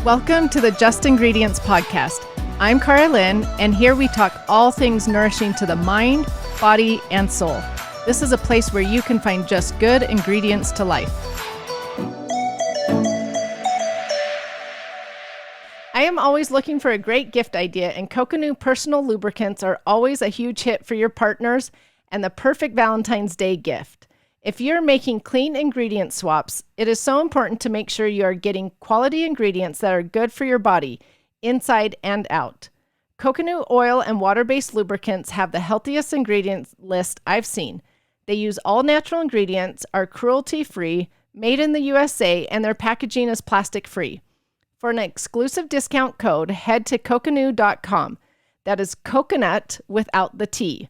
Welcome to the Just Ingredients podcast. I'm Cara Lynn, and here we talk all things nourishing to the mind, body, and soul. This is a place where you can find just good ingredients to life. I am always looking for a great gift idea, and Coconut personal lubricants are always a huge hit for your partners and the perfect Valentine's Day gift. If you're making clean ingredient swaps, it is so important to make sure you are getting quality ingredients that are good for your body, inside and out. Coconut oil and water-based lubricants have the healthiest ingredients list I've seen. They use all natural ingredients, are cruelty-free, made in the USA, and their packaging is plastic-free. For an exclusive discount code, head to coconut.com. That is coconut without the T.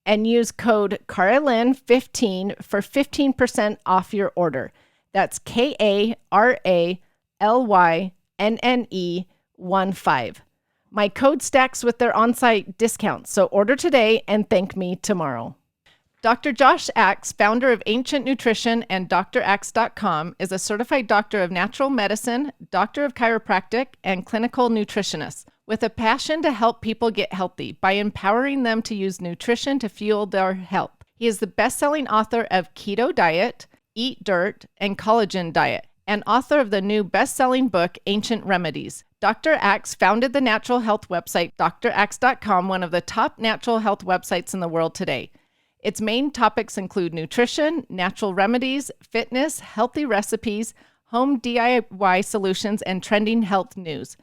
And use code CaraLynn15 for 15% off your order. That's KARALYNNE15. My code stacks with their on-site discounts, so order today and thank me tomorrow. Dr. Josh Axe, founder of Ancient Nutrition and DrAxe.com, is a certified doctor of natural medicine, doctor of chiropractic, and clinical nutritionist, with a passion to help people get healthy by empowering them to use nutrition to fuel their health. He is the best-selling author of Keto Diet, Eat Dirt, and Collagen Diet, and author of the new best-selling book, Ancient Remedies. Dr. Axe founded the natural health website, DrAxe.com, one of the top natural health websites in the world today. Its main topics include nutrition, natural remedies, fitness, healthy recipes, home DIY solutions, and trending health news.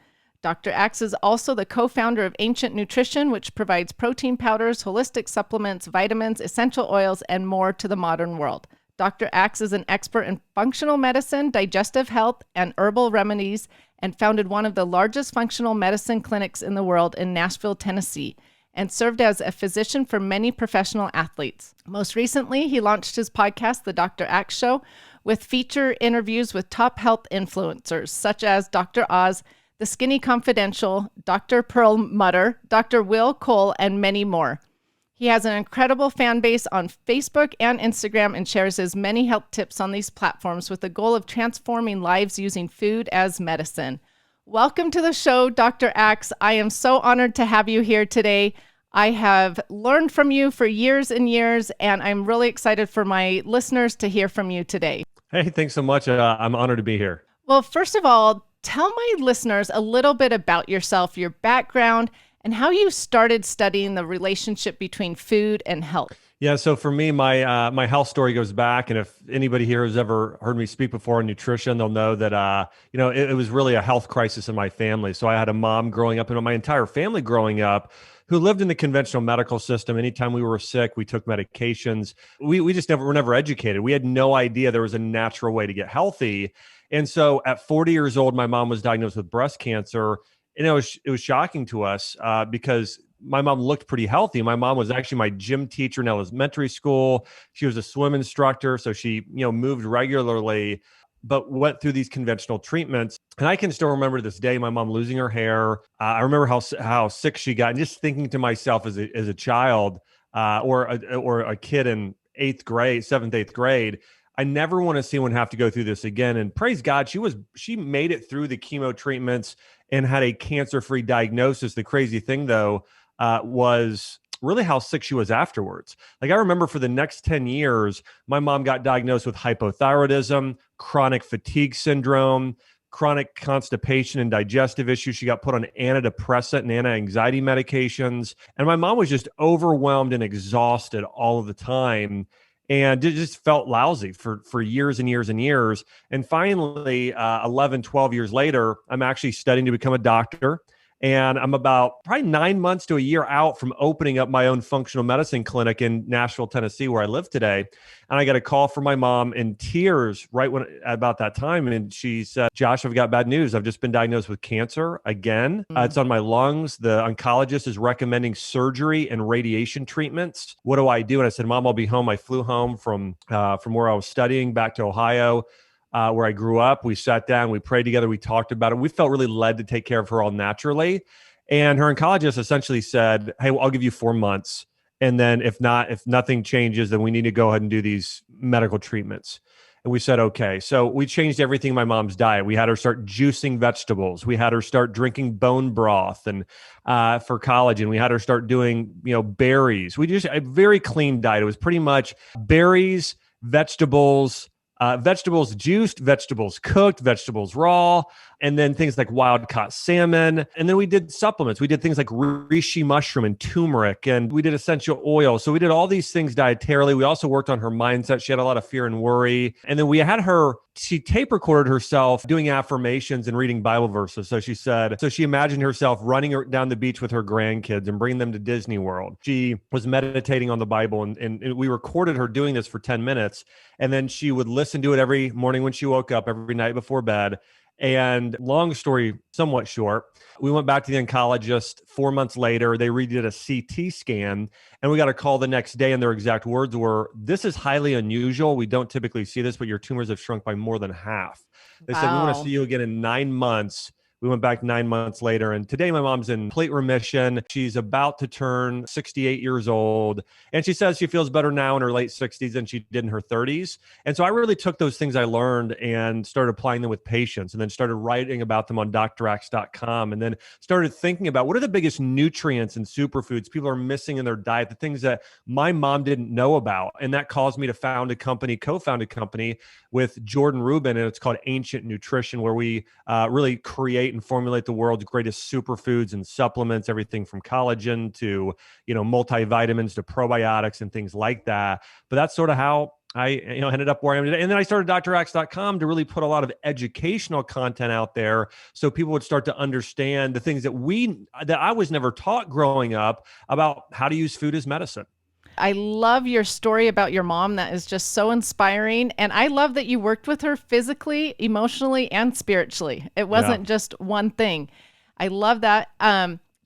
Dr. Axe is also the co-founder of Ancient Nutrition, which provides protein powders, holistic supplements, vitamins, essential oils, and more to the modern world. Dr. Axe is an expert in functional medicine, digestive health, and herbal remedies, and founded one of the largest functional medicine clinics in the world in Nashville, Tennessee, and served as a physician for many professional athletes. Most recently, he launched his podcast, The Dr. Axe Show, with feature interviews with top health influencers, such as Dr. Oz, The Skinny Confidential, Dr. Pearl Mutter, Dr. Will Cole, and many more. He has an incredible fan base on Facebook and Instagram and shares his many health tips on these platforms with the goal of transforming lives using food as medicine. Welcome to the show, Dr. Axe. I am so honored to have you here today. I have learned from you for years and years, and I'm really excited for my listeners to hear from you today. Hey, thanks so much. I'm honored to be here. Well, first of all, tell my listeners a little bit about yourself, your background, and how you started studying the relationship between food and health. Yeah, so for me, my health story goes back, and if anybody here has ever heard me speak before on nutrition, they'll know that it was really a health crisis in my family. So I had a mom growing up, and my entire family growing up, who lived in the conventional medical system. Anytime we were sick, we took medications. We just were never educated. We had no idea there was a natural way to get healthy. And so at 40 years old, my mom was diagnosed with breast cancer. And it was shocking to us because my mom looked pretty healthy. My mom was actually my gym teacher in elementary school. She was a swim instructor. So she, moved regularly, but went through these conventional treatments. And I can still remember to this day, my mom losing her hair. I remember how sick she got, and just thinking to myself as a child or a kid in seventh, eighth grade, I never want to see one have to go through this again. And praise God, she made it through the chemo treatments and had a cancer-free diagnosis. The crazy thing, though, was really how sick she was afterwards. Like, I remember for the next 10 years, my mom got diagnosed with hypothyroidism, chronic fatigue syndrome, chronic constipation and digestive issues. She got put on antidepressant and anti-anxiety medications. And my mom was just overwhelmed and exhausted all of the time. And it just felt lousy for years and years and years. And finally, 11, 12 years later, I'm actually studying to become a doctor. And I'm about probably 9 months to a year out from opening up my own functional medicine clinic in Nashville, Tennessee, where I live today. And I got a call from my mom in tears about that time. And she said, "Josh, I've got bad news. I've just been diagnosed with cancer again. It's on my lungs. The oncologist is recommending surgery and radiation treatments. What do I do?" And I said, "Mom, I'll be home." I flew home from where I was studying back to Ohio. Where I grew up. We sat down, we prayed together, we talked about it. We felt really led to take care of her all naturally. And her oncologist essentially said, "Hey, well, I'll give you 4 months. And then if nothing changes, then we need to go ahead and do these medical treatments." And we said, okay. So we changed everything in my mom's diet. We had her start juicing vegetables. We had her start drinking bone broth and for collagen. We had her start doing, berries. We just a very clean diet. It was pretty much berries, vegetables juiced, vegetables cooked, vegetables raw, and then things like wild caught salmon. And then we did supplements. We did things like reishi mushroom and turmeric, and we did essential oil. So we did all these things dietarily. We also worked on her mindset. She had a lot of fear and worry. And then we had her, she tape recorded herself doing affirmations and reading Bible verses. So she imagined herself running down the beach with her grandkids and bringing them to Disney World. She was meditating on the Bible, and we recorded her doing this for 10 minutes. And then she would listen to it every morning when she woke up, every night before bed. And long story, somewhat short, we went back to the oncologist 4 months later. They redid a CT scan, and we got a call the next day, and their exact words were, "This is highly unusual. We don't typically see this, but your tumors have shrunk by more than half." They said, "We want to see you again in 9 months." We went back 9 months later, and today my mom's in complete remission. She's about to turn 68 years old, and she says she feels better now in her late 60s than she did in her 30s. And so I really took those things I learned and started applying them with patients, and then started writing about them on drax.com, and then started thinking about what are the biggest nutrients and superfoods people are missing in their diet, the things that my mom didn't know about. And that caused me to co-found a company with Jordan Rubin, and it's called Ancient Nutrition, where we really create and formulate the world's greatest superfoods and supplements, everything from collagen to, multivitamins to probiotics and things like that. But that's sort of how I ended up where I am today. And then I started drax.com to really put a lot of educational content out there so people would start to understand the things that I was never taught growing up about how to use food as medicine. I love your story about your mom. That is just so inspiring. And I love that you worked with her physically, emotionally, and spiritually. It wasn't just one thing. I love that.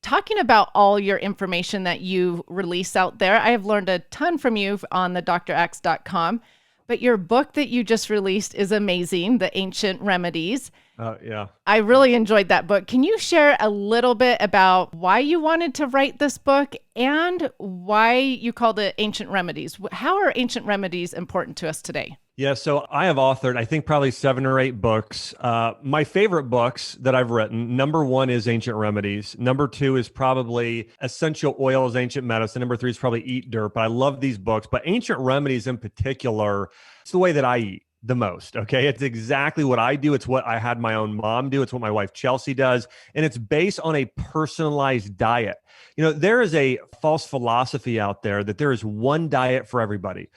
Talking about all your information that you release out there, I have learned a ton from you on the drax.com. But your book that you just released is amazing, The Ancient Remedies. Yeah. I really enjoyed that book. Can you share a little bit about why you wanted to write this book and why you called it Ancient Remedies? How are ancient remedies important to us today? Yeah, so I have authored, I think, probably 7 or 8 books. My favorite books that I've written, number 1 is Ancient Remedies. Number 2 is probably Essential Oils, Ancient Medicine. Number 3 is probably Eat Dirt. But I love these books. But Ancient Remedies in particular, it's the way that I eat the most. Okay. It's exactly what I do. It's what I had my own mom do. It's what my wife Chelsea does. And it's based on a personalized diet. There is a false philosophy out there that there is one diet for everybody.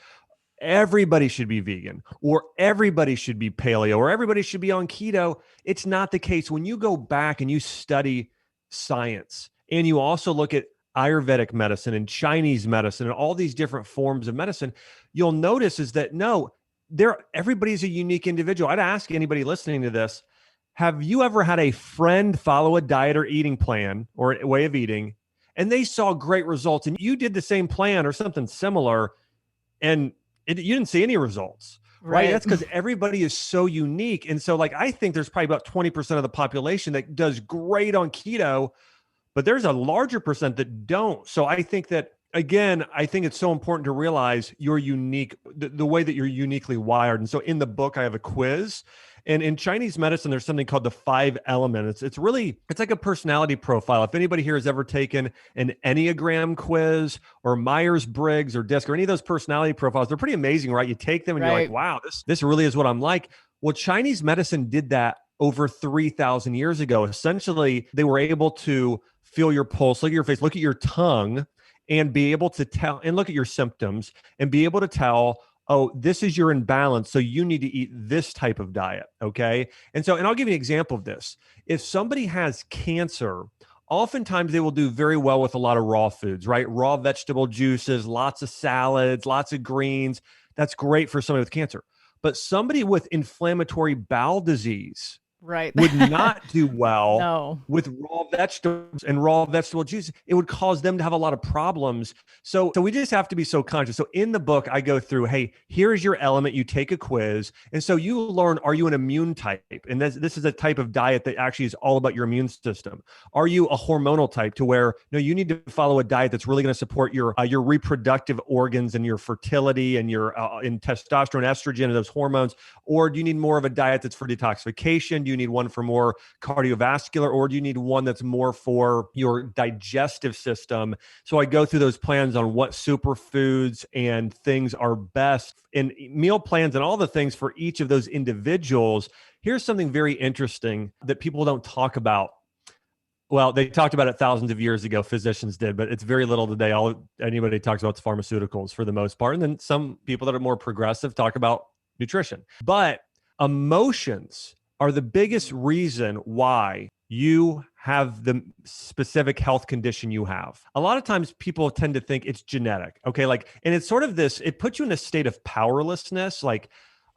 Everybody should be vegan, or everybody should be paleo, or everybody should be on keto. It's not the case. When you go back and you study science, and you also look at Ayurvedic medicine and Chinese medicine and all these different forms of medicine, you'll notice is that no, everybody's a unique individual. I'd ask anybody listening to this, have you ever had a friend follow a diet or eating plan or a way of eating, and they saw great results, and you did the same plan or something similar, and you didn't see any results, right? That's because everybody is so unique. And so I think there's probably about 20% of the population that does great on keto, but there's a larger percent that don't. So I think that, again, I think it's so important to realize you're unique, the way that you're uniquely wired. And so in the book, I have a quiz. And in Chinese medicine, there's something called the 5 elements. It's like a personality profile. If anybody here has ever taken an Enneagram quiz or Myers-Briggs or DISC or any of those personality profiles, they're pretty amazing, right? You take them and you're like, wow, this really is what I'm like. Well, Chinese medicine did that over 3,000 years ago. Essentially, they were able to feel your pulse, look at your face, look at your tongue, and be able to tell, and look at your symptoms, and be able to tell, oh, this is your imbalance, so you need to eat this type of diet, okay? And I'll give you an example of this. If somebody has cancer, oftentimes they will do very well with a lot of raw foods, right? Raw vegetable juices, lots of salads, lots of greens. That's great for somebody with cancer. But somebody with inflammatory bowel disease, Right. would not do well No. with raw vegetables and raw vegetable juice. It would cause them to have a lot of problems. So we just have to be so conscious. So in the book, I go through, hey, here's your element. You take a quiz. And so you learn, are you an immune type? And this is a type of diet that actually is all about your immune system. Are you a hormonal type to where, no, you need to follow a diet that's really going to support your reproductive organs and your fertility and your in testosterone, estrogen, and those hormones? Or do you need more of a diet that's for detoxification? Do you need one for more cardiovascular, or do you need one that's more for your digestive system? So I go through those plans on what superfoods and things are best in meal plans and all the things for each of those individuals. Here's something very interesting that people don't talk about. Well, they talked about it thousands of years ago, physicians did, but it's very little today. All anybody talks about is pharmaceuticals for the most part. And then some people that are more progressive talk about nutrition. But emotions are the biggest reason why you have the specific health condition you have. A lot of times people tend to think it's genetic. Okay. And it's sort of this, it puts you in a state of powerlessness. Like,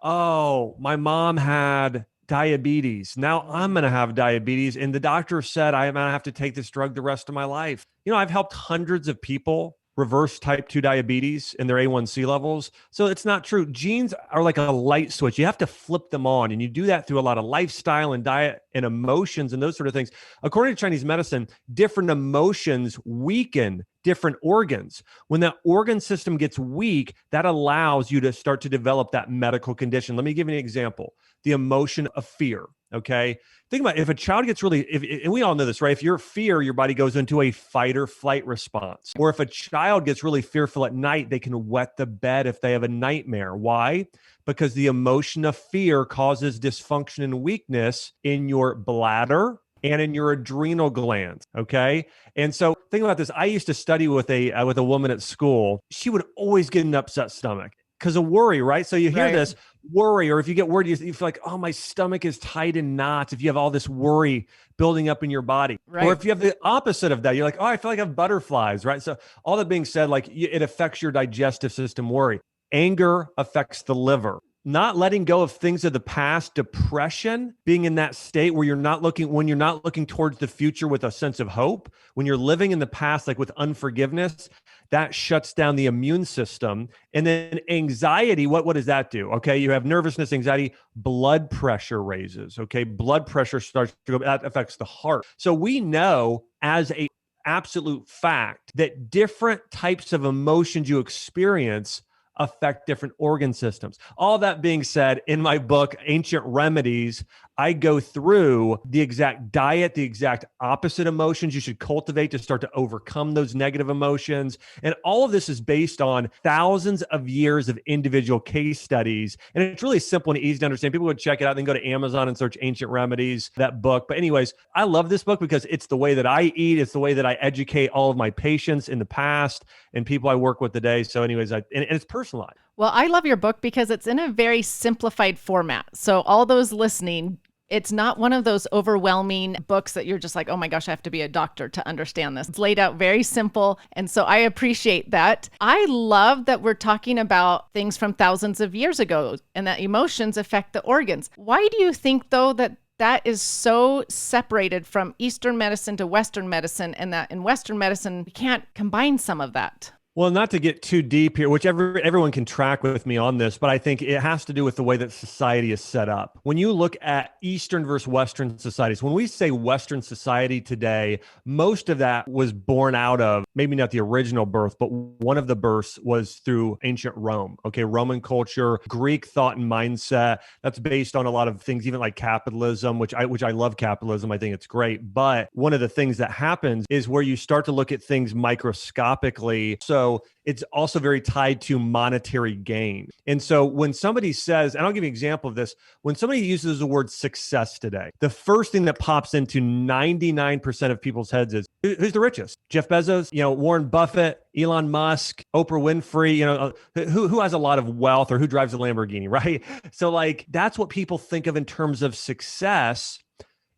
oh, my mom had diabetes. Now I'm going to have diabetes. And the doctor said I'm going to have to take this drug the rest of my life. I've helped hundreds of people reverse type 2 diabetes and their A1C levels. So it's not true. Genes are like a light switch. You have to flip them on. And you do that through a lot of lifestyle and diet and emotions and those sort of things. According to Chinese medicine, different emotions weaken different organs. When that organ system gets weak, that allows you to start to develop that medical condition. Let me give you an example. The emotion of fear. Okay. Think about it. If a child gets and we all know this, right? If you're fear, your body goes into a fight or flight response. Or if a child gets really fearful at night, they can wet the bed if they have a nightmare. Why? Because the emotion of fear causes dysfunction and weakness in your bladder and in your adrenal glands. Okay. And so think about this. I used to study with a woman at school. She would always get an upset stomach because of worry, right? So you hear this worry, or if you get worried, you feel like, oh, my stomach is tight in knots. If you have all this worry building up in your body, or if you have the opposite of that, you're like, oh, I feel like I have butterflies, right? So all that being said, it affects your digestive system, worry. Anger affects the liver. Not letting go of things of the past, depression, being in that state where when you're not looking towards the future with a sense of hope, when you're living in the past, like with unforgiveness, that shuts down the immune system. And then anxiety, what does that do? Okay, you have nervousness, anxiety, blood pressure raises. Okay, blood pressure starts to go, that affects the heart. So we know as a absolute fact that different types of emotions you experience affect different organ systems. All that being said, in my book, Ancient Remedies, I go through the exact diet, the exact opposite emotions you should cultivate to start to overcome those negative emotions. And all of this is based on thousands of years of individual case studies. And it's really simple and easy to understand. People would check it out, then go to Amazon and search Ancient Remedies, that book. But anyways, I love this book because it's the way that I eat. It's the way that I educate all of my patients in the past and people I work with today. So anyways, and it's personalized. Well, I love your book because it's in a very simplified format. So all those listening, it's not one of those overwhelming books that you're just like, oh my gosh, I have to be a doctor to understand this. It's laid out very simple. And so I appreciate that. I love that we're talking about things from thousands of years ago and that emotions affect the organs. Why do you think, though, that is so separated from Eastern medicine to Western medicine, and that in Western medicine, we can't combine some of that? Well, not to get too deep here, which everyone can track with me on this, but I think it has to do with the way that society is set up. When you look at Eastern versus Western societies, when we say Western society today, most of that was born out of, maybe not the original birth, but one of the births was through ancient Rome. Okay, Roman culture, Greek thought and mindset. That's based on a lot of things, even like capitalism, which I love capitalism. I think it's great. But one of the things that happens is where you start to look at things microscopically. So it's also very tied to monetary gain. And so when somebody says, and I'll give you an example of this, when somebody uses the word success today, the first thing that pops into 99% of people's heads is, who's the richest? Jeff Bezos, Warren Buffett, Elon Musk, Oprah Winfrey, who has a lot of wealth or who drives a Lamborghini, right? So that's what people think of in terms of success.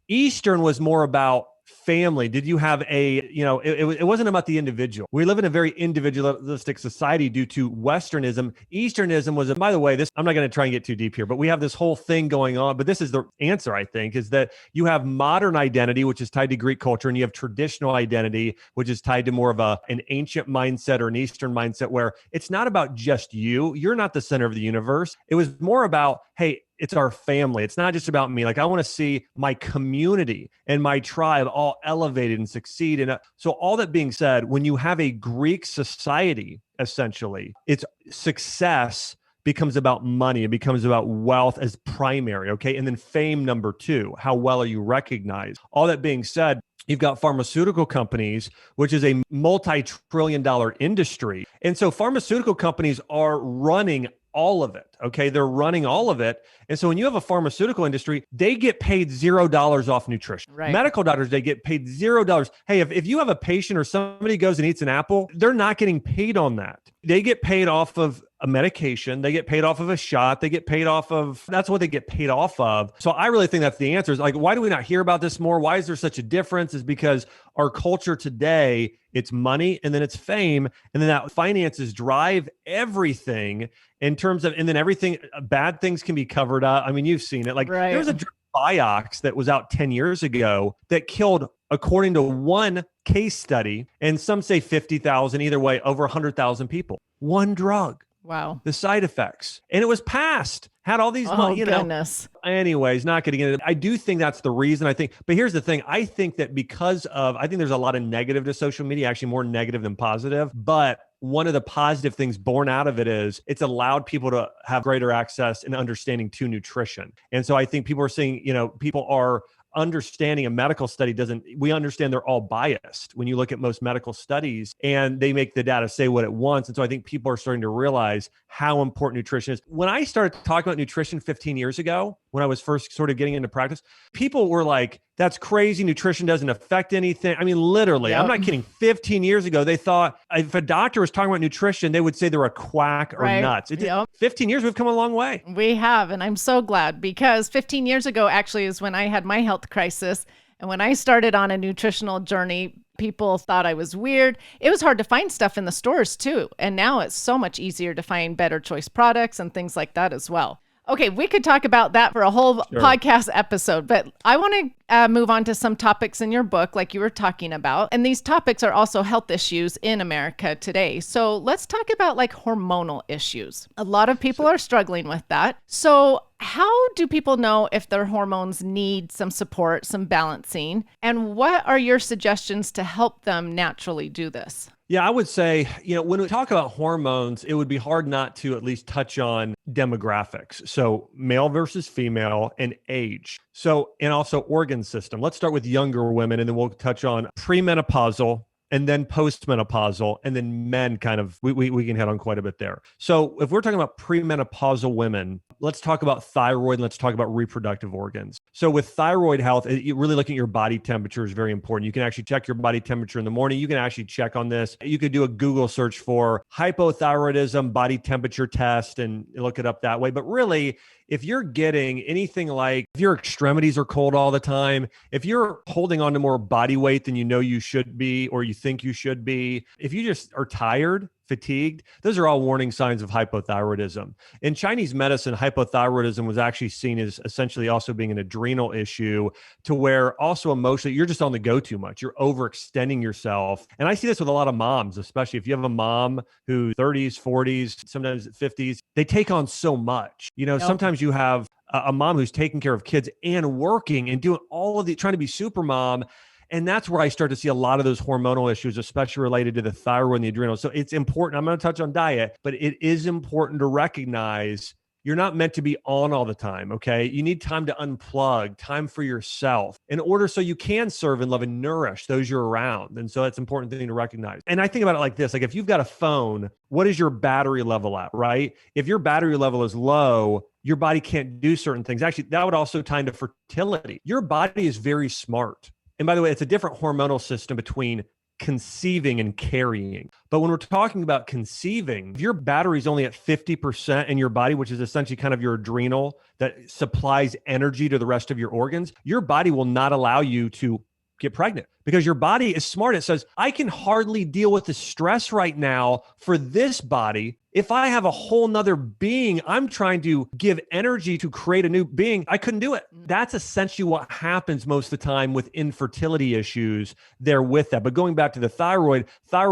Eastern was more about family? Did you have it wasn't about the individual. We live in a very individualistic society due to Westernism. Easternism was, by the way, I'm not going to try and get too deep here, but we have this whole thing going on. But this is the answer, I think, is that you have modern identity, which is tied to Greek culture, and you have traditional identity, which is tied to more of an ancient mindset or an Eastern mindset, where it's not about just you. You're not the center of the universe. It was more about, hey, it's our family. It's not just about me. Like, I want to see my community and my tribe all elevated and succeed. And so all that being said, when you have a Greek society, essentially, it's success becomes about money. It becomes about wealth as primary. Okay. And then fame, number two. How well are you recognized? All that being said, you've got pharmaceutical companies, which is a multi-trillion-dollar industry. And so pharmaceutical companies are running all of it. Okay. They're running all of it. And so when you have a pharmaceutical industry, they get paid $0 off nutrition. Right. Medical doctors, they get paid $0. Hey, if you have a patient or somebody goes and eats an apple, they're not getting paid on that. They get paid off of a medication. They get paid off of a shot. They get paid off of, that's what they get paid off of. So I really think that's the answer. Is like, why do we not hear about this more? Why is there such a difference? Is because our culture today, it's money and then it's fame. And then that finances drive everything in terms of, and then everything, bad things can be covered up. I mean, you've seen it. Like there was a drug Vioxx that was out 10 years ago that killed, according to one case study, and some say 50,000, either way, over 100,000 people. One drug. Wow. The side effects. And it was passed. Had all these, goodness. Anyways, not getting into it. I do think that's the reason, I think. But here's the thing. I think that I think there's a lot of negative to social media, actually more negative than positive. But one of the positive things born out of it is it's allowed people to have greater access and understanding to nutrition. And so I think people are seeing, people are understanding a medical study we understand they're all biased when you look at most medical studies, and they make the data say what it wants. And so I think people are starting to realize how important nutrition is. When I started talking about nutrition 15 years ago, when I was first sort of getting into practice, people were like, that's crazy. Nutrition doesn't affect anything. I mean, literally, I'm not kidding. 15 years ago, they thought if a doctor was talking about nutrition, they would say they're a quack or nuts. 15 years, we've come a long way. We have. And I'm so glad, because 15 years ago actually is when I had my health crisis. And when I started on a nutritional journey, people thought I was weird. It was hard to find stuff in the stores too. And now it's so much easier to find better choice products and things like that as well. Okay, we could talk about that for a whole podcast episode, but I want to move on to some topics in your book, like you were talking about. And these topics are also health issues in America today. So let's talk about like hormonal issues. A lot of people are struggling with that. So how do people know if their hormones need some support, some balancing? And what are your suggestions to help them naturally do this? Yeah, I would say, when we talk about hormones, it would be hard not to at least touch on demographics. So male versus female and age. So, and also organ system. Let's start with younger women, and then we'll touch on premenopausal and then postmenopausal, and then men kind of, we can hit on quite a bit there. So if we're talking about premenopausal women, let's talk about thyroid, and let's talk about reproductive organs. So with thyroid health, you really looking at your body temperature is very important. You can actually check your body temperature in the morning. You can actually check on this. You could do a Google search for hypothyroidism body temperature test and look it up that way. But really, if you're getting anything like, if your extremities are cold all the time, if you're holding on to more body weight than you know you should be, or you think you should be, if you just are tired, fatigued, those are all warning signs of hypothyroidism. In Chinese medicine, hypothyroidism was actually seen as essentially also being an adrenal issue, to where also emotionally, you're just on the go too much. You're overextending yourself. And I see this with a lot of moms, especially if you have a mom who 30s, 40s, sometimes 50s, they take on so much. Sometimes you have a mom who's taking care of kids and working and doing all of the, trying to be super mom. And that's where I start to see a lot of those hormonal issues, especially related to the thyroid and the adrenal. So it's important. I'm going to touch on diet, but it is important to recognize you're not meant to be on all the time. Okay. You need time to unplug, time for yourself in order so you can serve and love and nourish those you're around. And so that's an important thing to recognize. And I think about it like this, like if you've got a phone, what is your battery level at, right? If your battery level is low, your body can't do certain things. Actually, that would also tie into fertility. Your body is very smart. And by the way, it's a different hormonal system between conceiving and carrying. But when we're talking about conceiving, if your battery is only at 50% in your body, which is essentially kind of your adrenal that supplies energy to the rest of your organs, your body will not allow you to get pregnant, because your body is smart. It says, I can hardly deal with the stress right now for this body. If I have a whole nother being, I'm trying to give energy to create a new being, I couldn't do it. That's essentially what happens most of the time with infertility issues there with that. But going back to the thyroid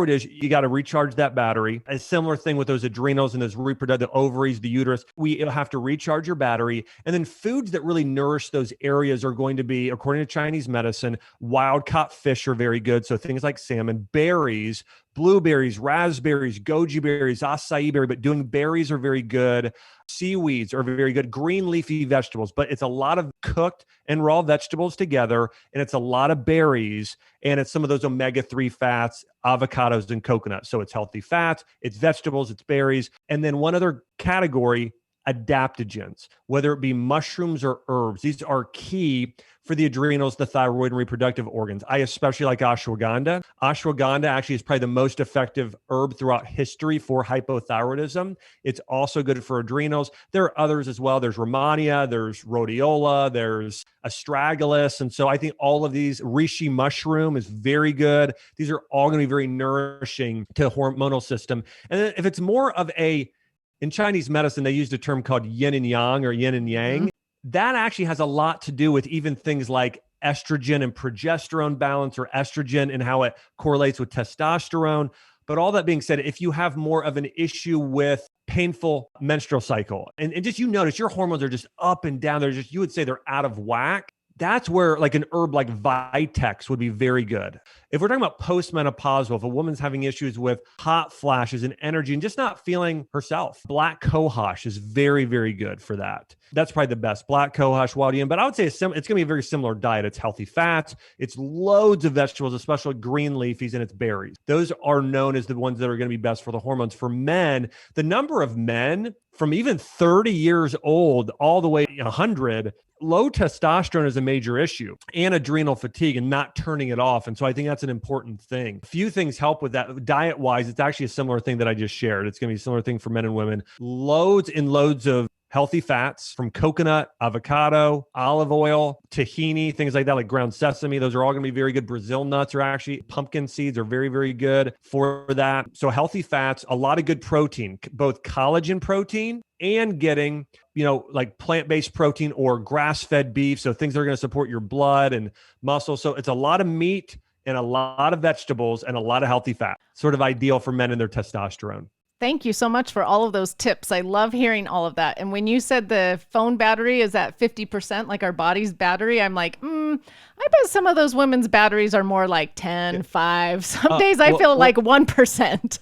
is you got to recharge that battery. A similar thing with those adrenals and those reproductive ovaries, the uterus. We have to recharge your battery. And then foods that really nourish those areas are going to be, according to Chinese medicine, wild caught fish are very good. So things like salmon, berries, blueberries, raspberries, goji berries, acai berry, but doing berries are very good. Seaweeds are very good. Green leafy vegetables, but it's a lot of cooked and raw vegetables together. And it's a lot of berries. And it's some of those omega-3 fats, avocados and coconuts. So it's healthy fats, it's vegetables, it's berries. And then one other category, adaptogens, whether it be mushrooms or herbs. These are key for the adrenals, the thyroid, and reproductive organs. I especially like ashwagandha. Ashwagandha actually is probably the most effective herb throughout history for hypothyroidism. It's also good for adrenals. There are others as well. There's Rhamania, there's rhodiola, there's astragalus. And so I think all of these, reishi mushroom is very good. These are all going to be very nourishing to the hormonal system. And then if it's more of in Chinese medicine, they used a term called yin and yang or yin and yang. That actually has a lot to do with even things like estrogen and progesterone balance, or estrogen and how it correlates with testosterone. But all that being said, if you have more of an issue with painful menstrual cycle, and just you notice your hormones are just up and down, you would say they're out of whack. That's where like an herb like Vitex would be very good. If we're talking about postmenopausal, if a woman's having issues with hot flashes and energy and just not feeling herself, black cohosh is very, very good for that. That's probably the best. Black cohosh, wild yam. But I would say it's going to be a very similar diet. It's healthy fats. It's loads of vegetables, especially green leafies, and it's berries. Those are known as the ones that are going to be best for the hormones. For men, the number of men from even 30 years old all the way to 100, low testosterone is a major issue, and adrenal fatigue and not turning it off. And so I think that's an important thing. A few things help with that. Diet-wise, it's actually a similar thing that I just shared. It's going to be a similar thing for men and women. Loads and loads of healthy fats from coconut, avocado, olive oil, tahini, things like that, like ground sesame. Those are all going to be very good. Brazil nuts are actually, pumpkin seeds are very, very good for that. So healthy fats, a lot of good protein, both collagen protein and getting, like plant-based protein or grass-fed beef. So things that are going to support your blood and muscle. So it's a lot of meat and a lot of vegetables and a lot of healthy fat, sort of ideal for men and their testosterone. Thank you so much for all of those tips. I love hearing all of that. And when you said the phone battery is at 50%, like our body's battery, I'm like, I bet some of those women's batteries are more like 10, 5. Some days I feel like 1%.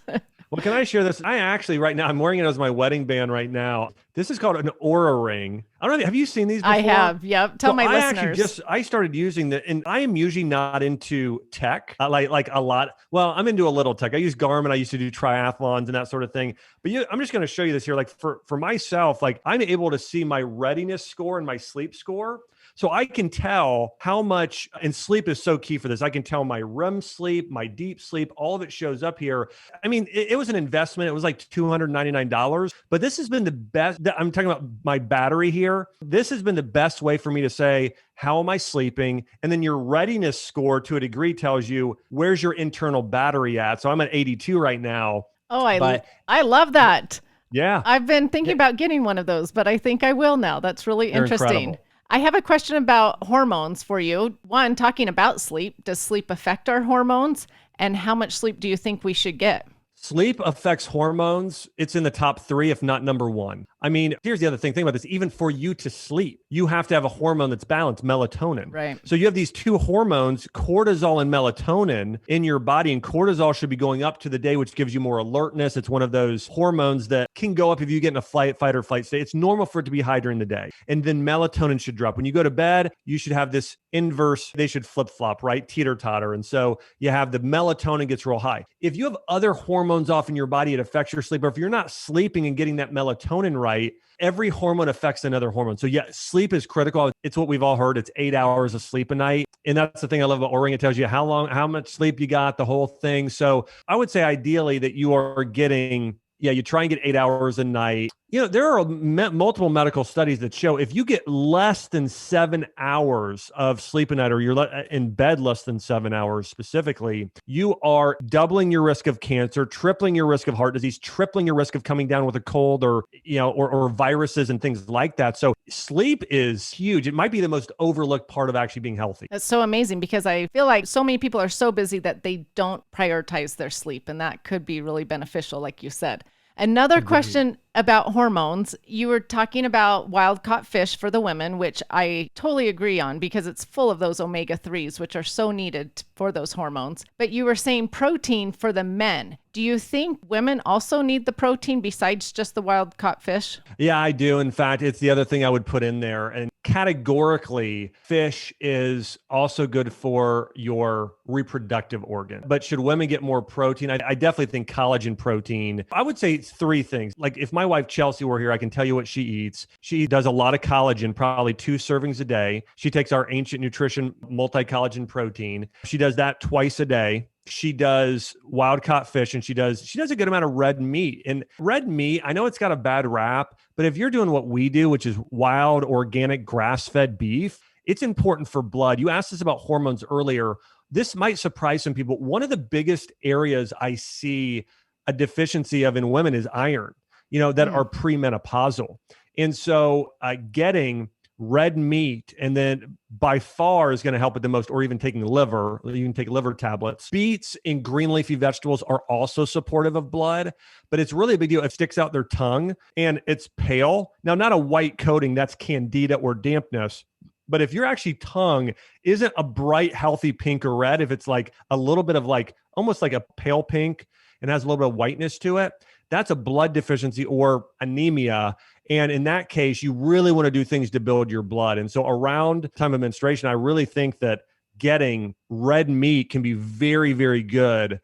Well, can I share this? I actually, right now, I'm wearing it as my wedding band right now. This is called an Aura ring. I don't know. Have you seen these before? I have. Yep. Tell my listeners. I started using that, and I am usually not into tech, like a lot. Well, I'm into a little tech. I use Garmin. I used to do triathlons and that sort of thing. But I'm just going to show you this here. Like for myself, like I'm able to see my readiness score and my sleep score. So I can tell how much, and sleep is so key for this. I can tell my REM sleep, my deep sleep, all of it shows up here. I mean, it was an investment. It was like $299, but this has been the best. I'm talking about my battery here. This has been the best way for me to say, how am I sleeping? And then your readiness score to a degree tells you where's your internal battery at. So I'm at 82 right now. Oh, I love that. Yeah. I've been thinking about getting one of those, but I think I will now. That's really interesting. Incredible. I have a question about hormones for you. One, talking about sleep, does sleep affect our hormones? And how much sleep do you think we should get? Sleep affects hormones. It's in the top 3, if not number 1. I mean, here's the other thing. Think about this. Even for you to sleep, you have to have a hormone that's balanced, melatonin. Right. So you have these 2 hormones, cortisol and melatonin, in your body. And cortisol should be going up to the day, which gives you more alertness. It's one of those hormones that can go up if you get in a fight or flight state. It's normal for it to be high during the day. And then melatonin should drop. When you go to bed, you should have this inverse. They should flip-flop, right? Teeter-totter. And so you have the melatonin gets real high. If you have other hormones off in your body, it affects your sleep. Or if you're not sleeping and getting that melatonin right, every hormone affects another hormone. So yeah, sleep is critical. It's what we've all heard. It's 8 hours of sleep a night. And that's the thing I love about Oura Ring. It tells you how much sleep you got, the whole thing. So I would say ideally that you are getting, you try and get 8 hours a night. There are multiple medical studies that show if you get less than 7 hours of sleep a night, or you're in bed less than 7 hours specifically, you are doubling your risk of cancer, tripling your risk of heart disease, tripling your risk of coming down with a cold, or or viruses and things like that. So sleep is huge. It might be the most overlooked part of actually being healthy. That's so amazing, because I feel like so many people are so busy that they don't prioritize their sleep, and that could be really beneficial, like you said. Another question about hormones. You were talking about wild caught fish for the women, which I totally agree on because it's full of those omega-3s, which are so needed for those hormones. But you were saying protein for the men. Do you think women also need the protein besides just the wild caught fish? Yeah, I do. In fact, it's the other thing I would put in there. And categorically, fish is also good for your reproductive organ. But should women get more protein? I definitely think collagen protein. I would say three things. Like if my wife Chelsea were here, I can tell you what she eats. She does a lot of collagen, probably 2 servings a day. She takes our Ancient Nutrition multi-collagen protein. She does that twice a day. She does wild caught fish, and she does a good amount of red meat. And red meat, I know it's got a bad rap, but if you're doing what we do, which is wild, organic, grass-fed beef, it's important for blood. You asked us about hormones earlier. This might surprise some people. One of the biggest areas I see a deficiency of in women is iron, that are premenopausal. And so getting red meat, and then by far is going to help it the most, or even taking liver. You can take liver tablets. Beets and green leafy vegetables are also supportive of blood, but it's really a big deal. It sticks out their tongue and it's pale. Now, not a white coating, that's candida or dampness. But if your actually tongue isn't a bright, healthy pink or red, if it's like a little bit of like almost like a pale pink and has a little bit of whiteness to it, that's a blood deficiency or anemia. And in that case, you really want to do things to build your blood. And so around time of menstruation, I really think that getting red meat can be very, very good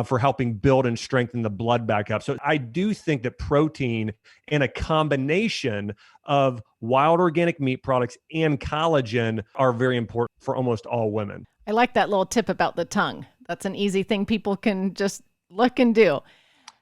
for helping build and strengthen the blood back up. So I do think that protein and a combination of wild organic meat products and collagen are very important for almost all women. I like that little tip about the tongue. That's an easy thing people can just look and do.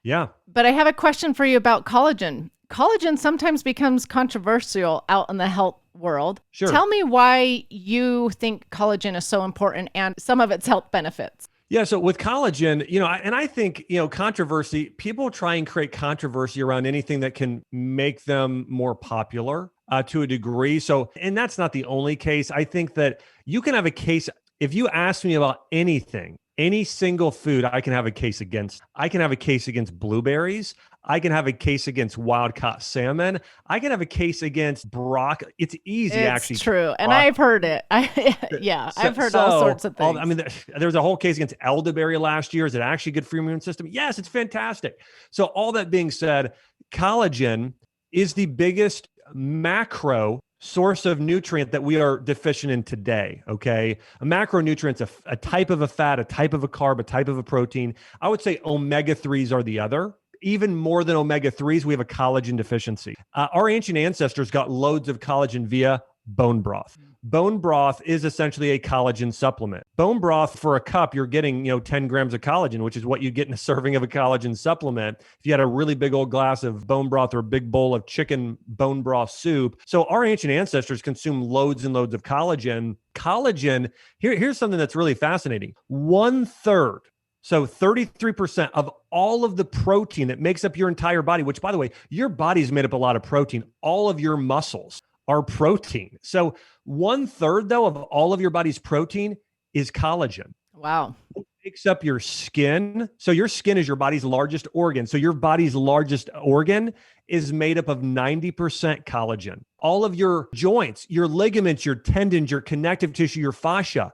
Yeah. But I have a question for you about collagen. Collagen sometimes becomes controversial out in the health world. Sure. Tell me why you think collagen is so important and some of its health benefits. Yeah. So with collagen, and I think, controversy, people try and create controversy around anything that can make them more popular to a degree. So, and that's not the only case. I think that you can have a case. If you ask me about anything, any single food, I can have a case against. I can have a case against blueberries. I can have a case against wild caught salmon. I can have a case against broccoli. It's easy, actually. It's true. And I've heard it. I've heard all sorts of things. There was a whole case against elderberry last year. Is it actually good for your immune system? Yes, it's fantastic. So all that being said, collagen is the biggest macro source of nutrient that we are deficient in today, okay? A macronutrient's a type of a fat, a type of a carb, a type of a protein. I would say omega-3s are the other. Even more than omega-3s, we have a collagen deficiency. Our ancient ancestors got loads of collagen via bone broth. Bone broth is essentially a collagen supplement. Bone broth, for a cup, you're getting 10 grams of collagen, which is what you get in a serving of a collagen supplement. If you had a really big old glass of bone broth or a big bowl of chicken bone broth soup. So our ancient ancestors consumed loads and loads of collagen. Collagen, here's something that's really fascinating. 1/3, so 33% of all of the protein that makes up your entire body, which, by the way, your body's made up a lot of protein. All of your muscles are protein. So 1/3, though, of all of your body's protein is collagen. Wow. It makes up your skin. So your skin is your body's largest organ. So your body's largest organ is made up of 90% collagen. All of your joints, your ligaments, your tendons, your connective tissue, your fascia,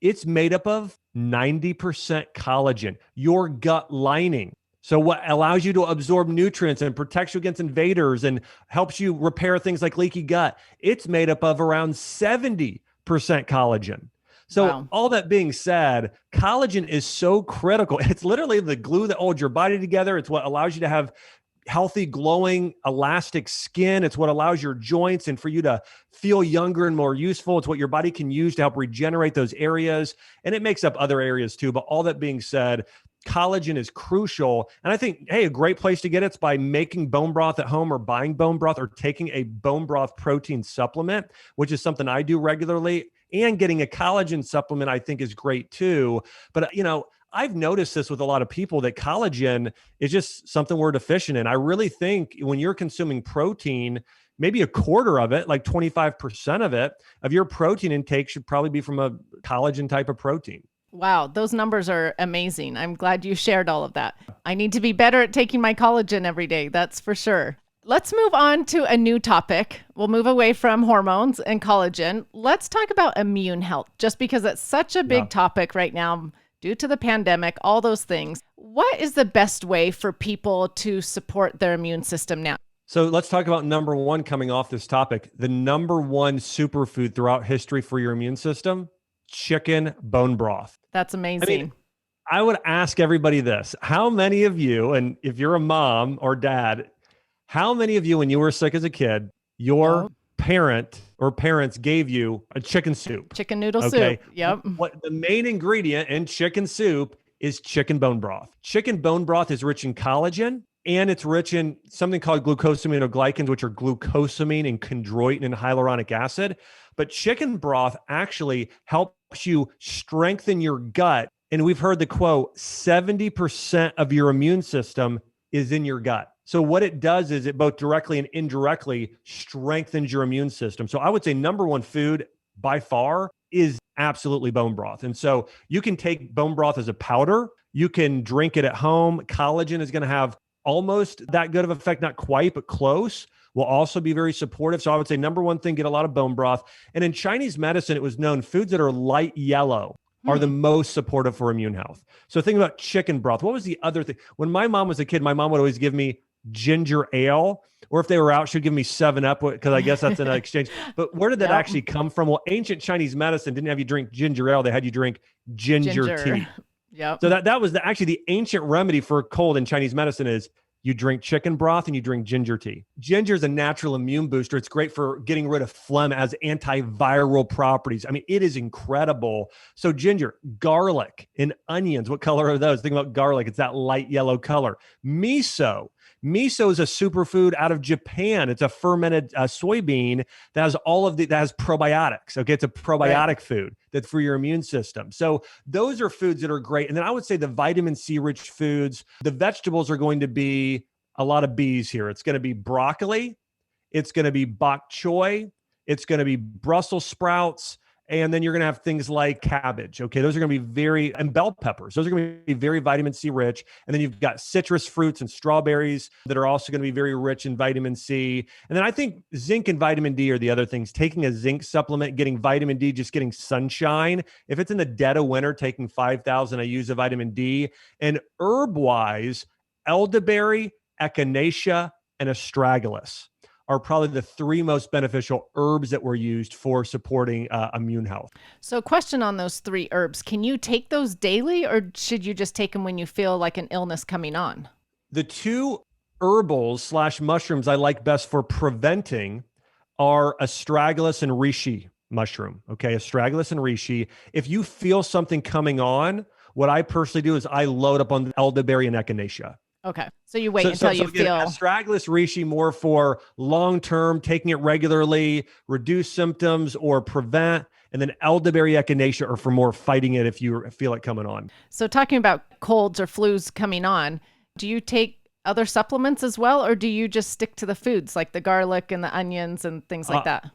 it's made up of 90% collagen. Your gut lining. So what allows you to absorb nutrients and protects you against invaders and helps you repair things like leaky gut, it's made up of around 70% collagen. So wow. All that being said, collagen is so critical. It's literally the glue that holds your body together. It's what allows you to have healthy, glowing, elastic skin. It's what allows your joints and for you to feel younger and more useful. It's what your body can use to help regenerate those areas. And it makes up other areas too. But all that being said, collagen is crucial. And I think, hey, a great place to get it's by making bone broth at home or buying bone broth or taking a bone broth protein supplement, which is something I do regularly. And getting a collagen supplement, I think, is great too. But, I've noticed this with a lot of people that collagen is just something we're deficient in. I really think when you're consuming protein, maybe a quarter of it, like 25% of your protein intake should probably be from a collagen type of protein. Wow, those numbers are amazing. I'm glad you shared all of that. I need to be better at taking my collagen every day, that's for sure. Let's move on to a new topic. We'll move away from hormones and collagen. Let's talk about immune health, just because it's such a big topic right now due to the pandemic, all those things. What is the best way for people to support their immune system now? So let's talk about number one coming off this topic. The number one superfood throughout history for your immune system, chicken bone broth. That's amazing. I would ask everybody this. How many of you, and if you're a mom or dad, how many of you, when you were sick as a kid, your parent or parents gave you a chicken soup? Chicken noodle soup. Yep. What the main ingredient in chicken soup is chicken bone broth. Chicken bone broth is rich in collagen, and it's rich in something called glucosaminoglycans, which are glucosamine and chondroitin and hyaluronic acid. But chicken broth actually helps you strengthen your gut. And we've heard the quote, 70% of your immune system is in your gut. So what it does is it both directly and indirectly strengthens your immune system. So I would say number one food by far is absolutely bone broth. And so you can take bone broth as a powder. You can drink it at home. Collagen is going to have almost that good of effect, not quite, but close. Will also be very supportive. So I would say number one thing, get a lot of bone broth. And in Chinese medicine, it was known foods that are light yellow are the most supportive for immune health. So think about chicken broth. What was the other thing? When my mom was a kid, my mom would always give me ginger ale, or if they were out, she'd give me 7-Up, because I guess that's an exchange. But where did that actually come from? Well, ancient Chinese medicine didn't have you drink ginger ale. They had you drink ginger tea. Yep. So that was actually the ancient remedy for a cold in Chinese medicine is you drink chicken broth and you drink ginger tea. Ginger is a natural immune booster. It's great for getting rid of phlegm, as antiviral properties. I mean, it is incredible. So ginger, garlic, and onions. What color are those? Think about garlic. It's that light yellow color. Miso. Miso is a superfood out of Japan. It's a fermented soybean that has that has probiotics. Okay, it's a probiotic food that's for your immune system. So those are foods that are great. And then I would say the vitamin C rich foods, the vegetables are going to be a lot of B's here. It's going to be broccoli. It's going to be bok choy. It's going to be Brussels sprouts. And then you're going to have things like cabbage. Okay, those are going to be and bell peppers. Those are going to be very vitamin C rich. And then you've got citrus fruits and strawberries that are also going to be very rich in vitamin C. And then I think zinc and vitamin D are the other things. Taking a zinc supplement, getting vitamin D, just getting sunshine. If it's in the dead of winter, taking 5,000 IUs of vitamin D. And herb-wise, elderberry, echinacea, and astragalus are probably the three most beneficial herbs that were used for supporting immune health. So question on those three herbs, can you take those daily, or should you just take them when you feel like an illness coming on? The two herbals / mushrooms I like best for preventing are astragalus and reishi mushroom. Okay, astragalus and reishi. If you feel something coming on, what I personally do is I load up on elderberry and echinacea. Okay. So you wait until you feel astragalus, reishi more for long-term, taking it regularly, reduce symptoms or prevent. And then elderberry, echinacea are for more fighting it if you feel it coming on. So talking about colds or flus coming on, do you take other supplements as well? Or do you just stick to the foods like the garlic and the onions and things like that?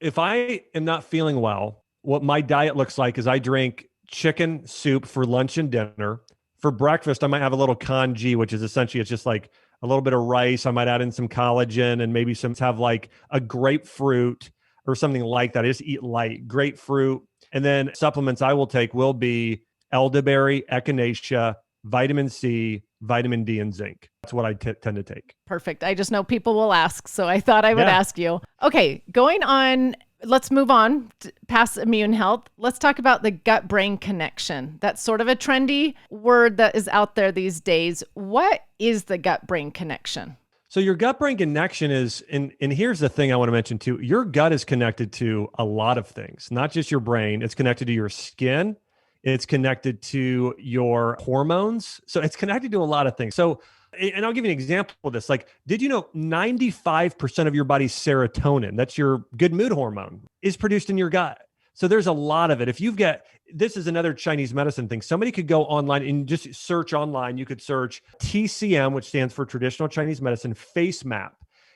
If I am not feeling well, what my diet looks like is I drink chicken soup for lunch and dinner. For breakfast, I might have a little congee, which is essentially, it's just like a little bit of rice. I might add in some collagen and maybe have like a grapefruit or something like that. I just eat light, grapefruit. And then supplements I will take will be elderberry, echinacea, vitamin C, vitamin D, and zinc. That's what I tend to take. Perfect. I just know people will ask, so I thought I would ask you. Okay, going on. Let's move on past immune health. Let's talk about the gut-brain connection. That's sort of a trendy word that is out there these days. What is the gut-brain connection? So your gut-brain connection is, and here's the thing I want to mention too, your gut is connected to a lot of things, not just your brain. It's connected to your skin. It's connected to your hormones. So it's connected to a lot of things. So, and I'll give you an example of this. Like, did you know 95% of your body's serotonin, that's your good mood hormone, is produced in your gut? So there's a lot of it. If you've got, this is another Chinese medicine thing. Somebody could go online and just search online. You could search TCM, which stands for traditional Chinese medicine, face map.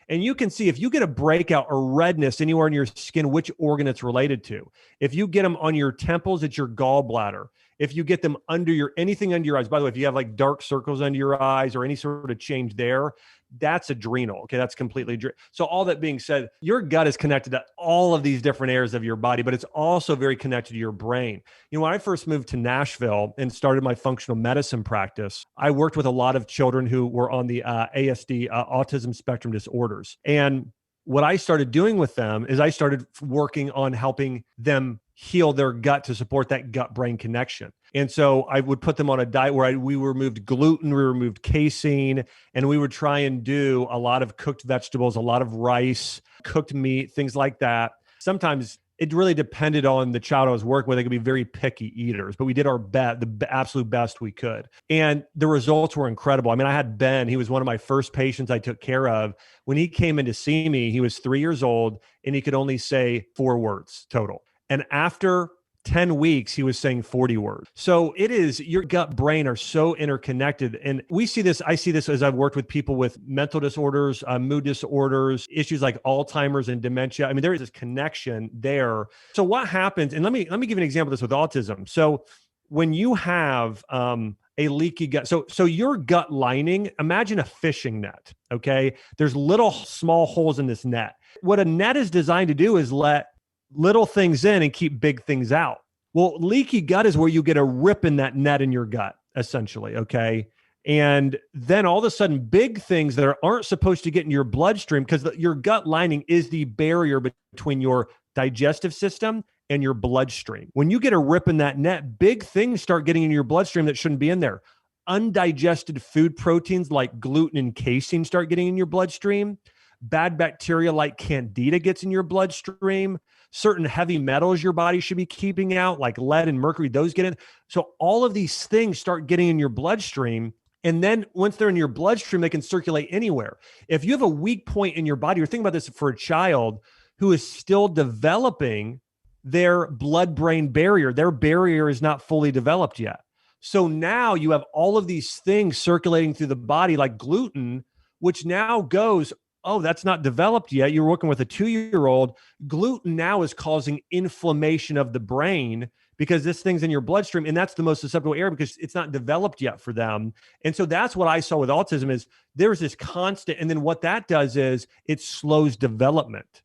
And you can see if you get a breakout or redness anywhere in your skin, which organ it's related to. If you get them on your temples, it's your gallbladder. If you get them under your, anything under your eyes, by the way, if you have like dark circles under your eyes or any sort of change there, that's adrenal. Okay. That's completely. So all that being said, your gut is connected to all of these different areas of your body, but it's also very connected to your brain. You know, when I first moved to Nashville and started my functional medicine practice, I worked with a lot of children who were on the ASD, autism spectrum disorders. And what I started doing with them is I started working on helping them heal their gut to support that gut-brain connection. And so I would put them on a diet where we removed gluten, we removed casein, and we would try and do a lot of cooked vegetables, a lot of rice, cooked meat, things like that. Sometimes it really depended on the child I was working with. They could be very picky eaters, but we did our best, the absolute best we could. And the results were incredible. I mean, I had Ben, he was one of my first patients I took care of. When he came in to see me, he was 3 years old and he could only say 4 words total. And after 10 weeks, he was saying 40 words. So it is, your gut brain are so interconnected. And we see this, I see this as I've worked with people with mental disorders, mood disorders, issues like Alzheimer's and dementia. I mean, there is this connection there. So what happens, and let me give you an example of this with autism. So when you have a leaky gut, so your gut lining, imagine a fishing net, okay? There's little small holes in this net. What a net is designed to do is let little things in and keep big things out. Well, leaky gut is where you get a rip in that net in your gut, essentially, okay? And then all of a sudden, big things that aren't supposed to get in your bloodstream, because your gut lining is the barrier between your digestive system and your bloodstream. When you get a rip in that net, big things start getting in your bloodstream that shouldn't be in there. Undigested food proteins like gluten and casein start getting in your bloodstream. Bad bacteria like candida gets in your bloodstream. Certain heavy metals your body should be keeping out, like lead and mercury, those get in. So all of these things start getting in your bloodstream. And then once they're in your bloodstream, they can circulate anywhere. If you have a weak point in your body, or think about this for a child who is still developing their blood-brain barrier, their barrier is not fully developed yet. So now you have all of these things circulating through the body like gluten, which now goes, oh, that's not developed yet. You're working with a 2-year-old. Gluten now is causing inflammation of the brain because this thing's in your bloodstream, and that's the most susceptible area because it's not developed yet for them. And so that's what I saw with autism is there's this constant, and then what that does is it slows development.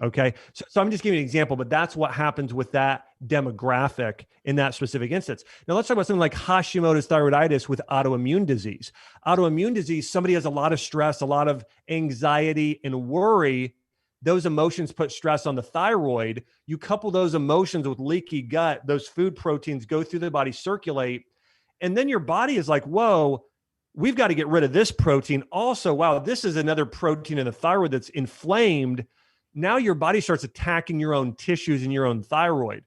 Okay. So I'm just giving you an example, but that's what happens with that demographic in that specific instance. Now let's talk about something like Hashimoto's thyroiditis with autoimmune disease. Autoimmune disease, somebody has a lot of stress, a lot of anxiety and worry. Those emotions put stress on the thyroid. You couple those emotions with leaky gut, those food proteins go through the body, circulate, and then your body is like, whoa, we've got to get rid of this protein. Also, wow, this is another protein in the thyroid that's inflamed. Now your body starts attacking your own tissues and your own thyroid.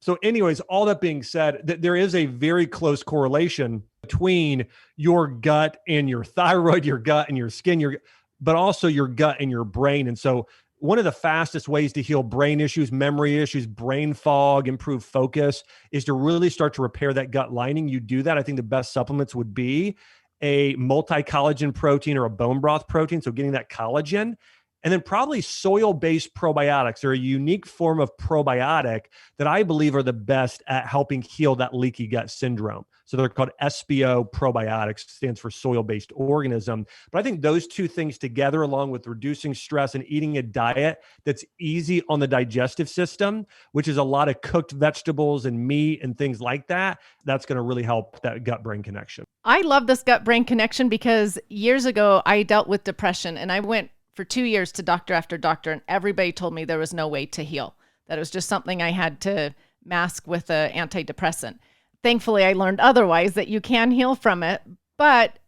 So anyways, all that being said, there is a very close correlation between your gut and your thyroid, your gut and your skin, but also your gut and your brain. And so one of the fastest ways to heal brain issues, memory issues, brain fog, improve focus is to really start to repair that gut lining. You do that. I think the best supplements would be a multi-collagen protein or a bone broth protein. So getting that collagen. And then probably soil-based probiotics are a unique form of probiotic that I believe are the best at helping heal that leaky gut syndrome. So they're called SBO probiotics, stands for soil-based organism. But I think those two things together, along with reducing stress and eating a diet that's easy on the digestive system, which is a lot of cooked vegetables and meat and things like that, that's going to really help that gut-brain connection. I love this gut-brain connection because years ago, I dealt with depression and I went for 2 years to doctor after doctor, and everybody told me there was no way to heal, that it was just something I had to mask with an antidepressant. Thankfully, I learned otherwise, that you can heal from it. But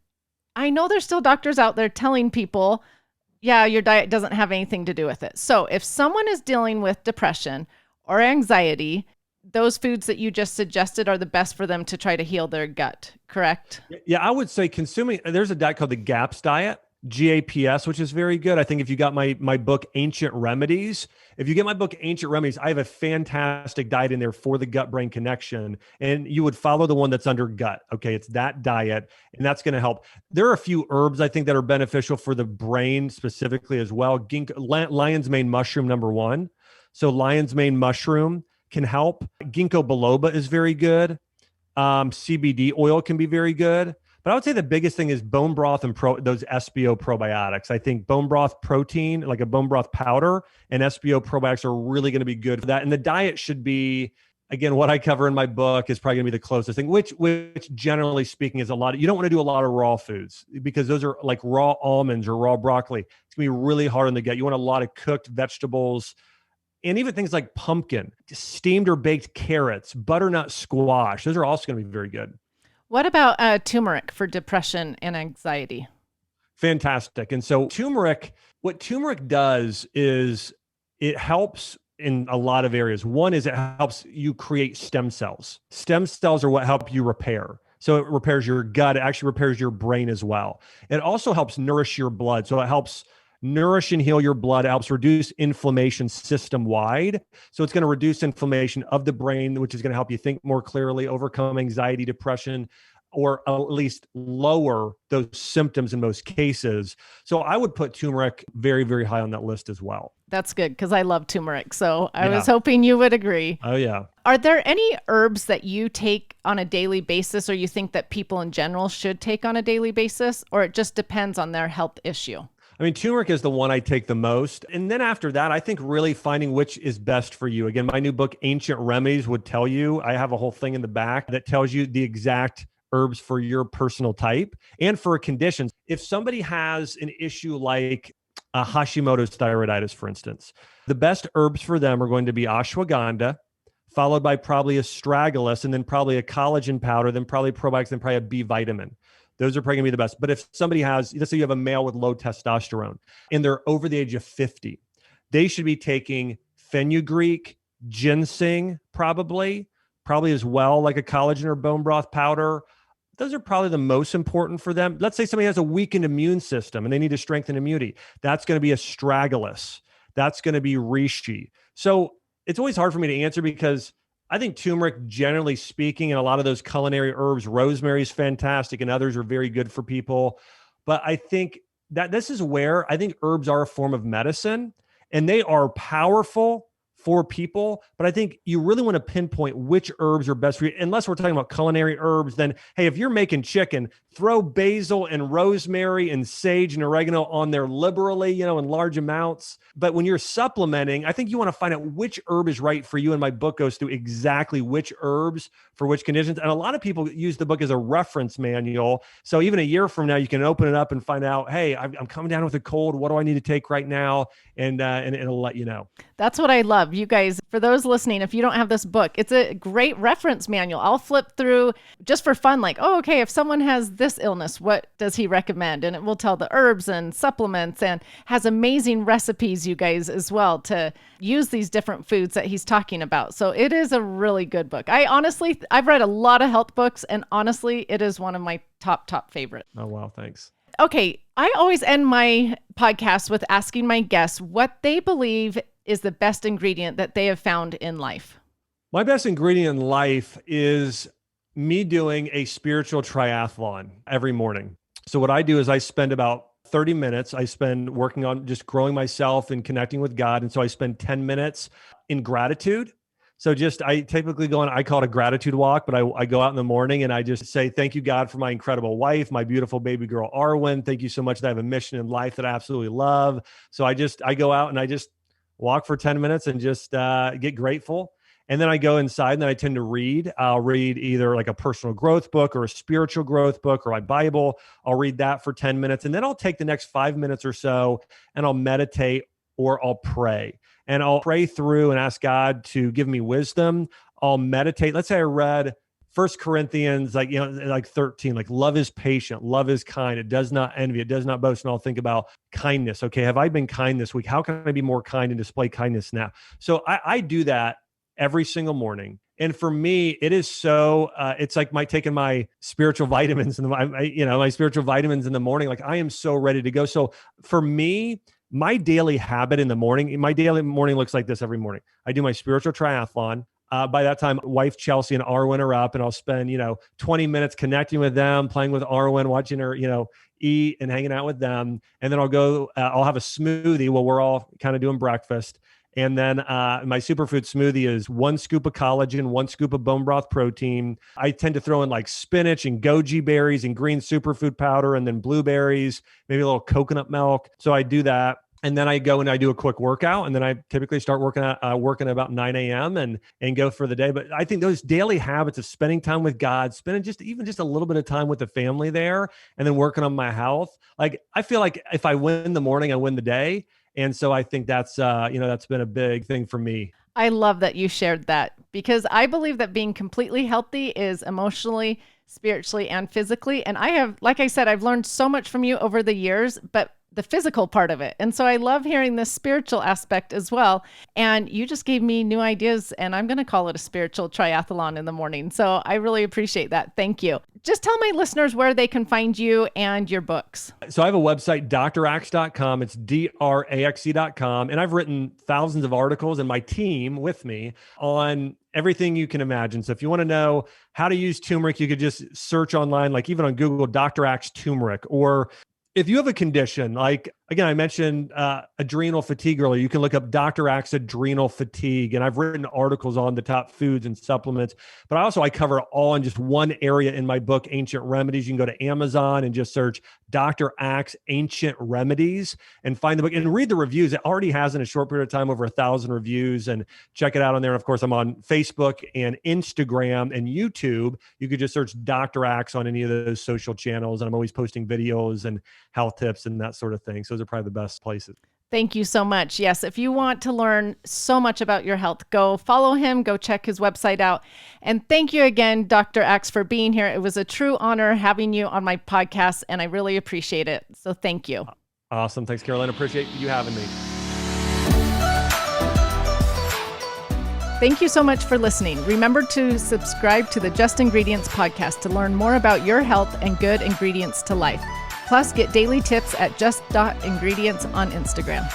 I know there's still doctors out there telling people, yeah, your diet doesn't have anything to do with it. So if someone is dealing with depression or anxiety, those foods that you just suggested are the best for them to try to heal their gut, correct? Yeah, I would say there's a diet called the GAPS diet, GAPS, which is very good. I think if you got my book, Ancient Remedies, if you get my book, Ancient Remedies, I have a fantastic diet in there for the gut-brain connection. And you would follow the one that's under gut. Okay, it's that diet, and that's going to help. There are a few herbs I think that are beneficial for the brain specifically as well. Lion's mane mushroom, number one. So lion's mane mushroom can help. Ginkgo biloba is very good. CBD oil can be very good. But I would say the biggest thing is bone broth and those SBO probiotics. I think bone broth protein, like a bone broth powder, and SBO probiotics are really going to be good for that. And the diet should be, again, what I cover in my book is probably going to be the closest thing, which generally speaking is a lot. You don't want to do a lot of raw foods because those are like raw almonds or raw broccoli. It's going to be really hard on the gut. You want a lot of cooked vegetables, and even things like pumpkin, steamed or baked carrots, butternut squash. Those are also going to be very good. What about turmeric for depression and anxiety? Fantastic. And so what turmeric does is it helps in a lot of areas. One is it helps you create stem cells. Stem cells are what help you repair. So it repairs your gut. It actually repairs your brain as well. It also helps nourish your blood. So it helps nourish and heal your blood. It helps reduce inflammation system wide. So it's going to reduce inflammation of the brain, which is going to help you think more clearly, overcome anxiety, depression, or at least lower those symptoms in most cases. So I would put turmeric very, very high on that list as well. That's good because I love turmeric. So I was hoping you would agree. Oh, yeah. Are there any herbs that you take on a daily basis or you think that people in general should take on a daily basis, or it just depends on their health issue? I mean, turmeric is the one I take the most. And then after that, I think really finding which is best for you. Again, my new book, Ancient Remedies, would tell you, I have a whole thing in the back that tells you the exact herbs for your personal type and for conditions. If somebody has an issue like Hashimoto's thyroiditis, for instance, the best herbs for them are going to be ashwagandha, followed by probably astragalus, and then probably a collagen powder, then probably probiotics, then probably a B vitamin. Those are probably gonna be the best. But if somebody has, let's say you have a male with low testosterone and they're over the age of 50, they should be taking fenugreek, ginseng, probably as well, like a collagen or bone broth powder. Those are probably the most important for them. Let's say somebody has a weakened immune system and they need to strengthen immunity. That's going to be astragalus. That's going to be reishi. So it's always hard for me to answer because I think turmeric, generally speaking, and a lot of those culinary herbs, rosemary is fantastic and others are very good for people. But I think that this is where I think herbs are a form of medicine and they are powerful for people, but I think you really want to pinpoint which herbs are best for you. Unless we're talking about culinary herbs, then, hey, if you're making chicken, throw basil and rosemary and sage and oregano on there liberally, in large amounts. But when you're supplementing, I think you want to find out which herb is right for you. And my book goes through exactly which herbs for which conditions. And a lot of people use the book as a reference manual. So even a year from now, you can open it up and find out, hey, I'm coming down with a cold. What do I need to take right now? And it'll let you know. That's what I love. You guys, for those listening, if you don't have this book, it's a great reference manual. I'll flip through just for fun, like, oh, okay, if someone has this illness, what does he recommend? And it will tell the herbs and supplements and has amazing recipes, you guys, as well, to use these different foods that he's talking about. So it is a really good book. I've read a lot of health books, and honestly, it is one of my top favorites. Oh, wow. Thanks. Okay. I always end my podcast with asking my guests what they believe is the best ingredient that they have found in life. My best ingredient in life is me doing a spiritual triathlon every morning. So what I do is I spend about 30 minutes. I spend working on just growing myself and connecting with God. And so I spend 10 minutes in gratitude. So I typically go on, I call it a gratitude walk, but I go out in the morning and I just say, thank you, God, for my incredible wife, my beautiful baby girl, Arwen. Thank you so much that I have a mission in life that I absolutely love. So I go out and I just walk for 10 minutes and just get grateful. And then I go inside and then I tend to read. I'll read either like a personal growth book or a spiritual growth book or my Bible. I'll read that for 10 minutes. And then I'll take the next 5 minutes or so and I'll meditate or I'll pray. And I'll pray through and ask God to give me wisdom. I'll meditate. Let's say I read 1 Corinthians, like 13, like love is patient, love is kind. It does not envy, it does not boast. And I'll think about kindness. Okay, have I been kind this week? How can I be more kind and display kindness now? So I do that every single morning. And for me, it is so, it's like taking my spiritual vitamins in my spiritual vitamins in the morning. Like I am so ready to go. So for me, my daily habit in the morning, my daily morning looks like this every morning. I do my spiritual triathlon. By that time, wife Chelsea and Arwen are up, and I'll spend, 20 minutes connecting with them, playing with Arwen, watching her, eat and hanging out with them. And then I'll go, I'll have a smoothie while we're all kind of doing breakfast. And then my superfood smoothie is 1 scoop of collagen, 1 scoop of bone broth protein. I tend to throw in like spinach and goji berries and green superfood powder, and then blueberries, maybe a little coconut milk. So I do that. And then I go and I do a quick workout. And then I typically start working about 9 a.m. and go for the day. But I think those daily habits of spending time with God, spending just a little bit of time with the family there, and then working on my health. Like, I feel like if I win the morning, I win the day. And so I think that's been a big thing for me. I love that you shared that, because I believe that being completely healthy is emotionally, spiritually, and physically. And like I said, I've learned so much from you over the years, but the physical part of it. And so I love hearing the spiritual aspect as well. And you just gave me new ideas, and I'm going to call it a spiritual triathlon in the morning. So I really appreciate that. Thank you. Just tell my listeners where they can find you and your books. So I have a website, draxe.com. It's draxe.com. And I've written thousands of articles, and my team with me, on everything you can imagine. So if you want to know how to use turmeric, you could just search online, like even on Google, Dr. Axe turmeric. Or if you have a condition, like, again, I mentioned adrenal fatigue earlier, you can look up Dr. Axe adrenal fatigue. And I've written articles on the top foods and supplements, but I cover all in just one area in my book, Ancient Remedies. You can go to Amazon and just search Dr. Axe Ancient Remedies and find the book and read the reviews. It already has, in a short period of time, over 1,000 reviews, and check it out on there. And of course, I'm on Facebook and Instagram and YouTube. You could just search Dr. Axe on any of those social channels. And I'm always posting videos and health tips and that sort of thing. So those are probably the best places. Thank you so much. Yes, if you want to learn so much about your health, go follow him, go check his website out. And thank you again, Dr. Axe, for being here. It was a true honor having you on my podcast, and I really appreciate it. So thank you. Awesome. Thanks, Caroline. Appreciate you having me. Thank you so much for listening. Remember to subscribe to the Just Ingredients podcast to learn more about your health and good ingredients to life. Plus, get daily tips at just.ingredients on Instagram.